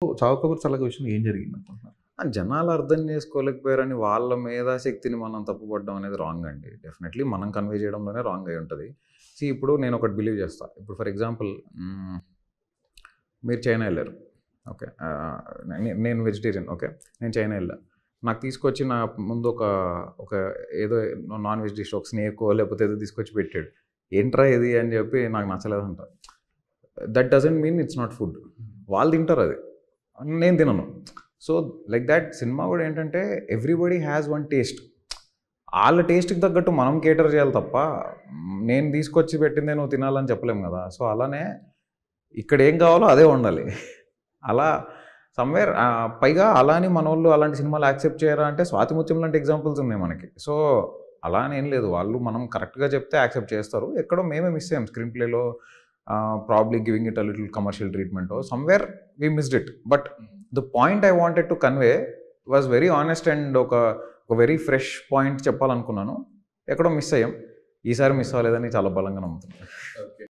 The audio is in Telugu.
చావు కబుర్ చల్లగా విషయంలో ఏం జరిగిందనుకుంటున్నారు? జనాలు అర్థం చేసుకోలేకపోయారని వాళ్ళ మేధాశక్తిని మనం తప్పుపడడం అనేది రాంగ్ అండి. డెఫినెట్‌లీ మనం కన్వే చేయడంలోనే రాంగ్ అయ్యి ఉంటది. ఇప్పుడు నేను ఒకటి బిలీవ్ చేస్తా. ఇప్పుడు ఫర్ ఎగ్జాంపుల్ మీరు చైనా ఎళ్లారు. ఓకే. నేను వెజిటేరియన్. ఓకే. నేను చైనా ఎళ్ళా. నాకు తీసుకొచ్చి నా ముందు ఒక ఏదో నాన్ వెజ్ డిష్ ఒక స్నేకో లేకపోతే ఏదో తీసుకొచ్చి పెట్టాడు. ఏంట్రా ఇది అని చెప్పి నాకు నచ్చలేదంట. That doesn't mean it's not food. వాళ్ళు తింటారు అది. నేను తినను. సో లైక్ దట్ సినిమా కూడా ఏంటంటే ఎవ్రీబడీ హ్యాస్ వన్ టేస్ట్. వాళ్ళ టేస్ట్‌కి తగ్గట్టు మనం కేటర్ చేయాలి తప్ప నేను తీసుకొచ్చి పెట్టిందే నువ్వు తినాలని చెప్పలేము కదా! సో అలానే ఇక్కడ ఏం కావాలో అదే వండాలి. అలా సమ్‌వేర్ పైగా అలా అని మనోళ్ళు అలాంటి సినిమాలు యాక్సెప్ట్ చేయరా అంటే 'స్వాతి ముత్యం' లాంటి ఎగ్జాంపుల్స్ ఉన్నాయి మనకి. సో అలా అని ఏం లేదు. వాళ్ళు మనం కరెక్ట్‌గా చెప్తే యాక్సెప్ట్ చేస్తారు. ఎక్కడో మేమే మిస్ అయ్యాం స్క్రీన్ ప్లేలో probably giving it a little commercial ట్రీట్‌మెంటో somewhere we missed it. But the point I wanted to convey was very honest and ఒక వెరీ ఫ్రెష్ పాయింట్ చెప్పాలనుకున్నాను. ఎక్కడో మిస్ అయ్యాం. ఈసారి మిస్ అవ్వలేదని చాలా బలంగా నమ్ముతున్నాను.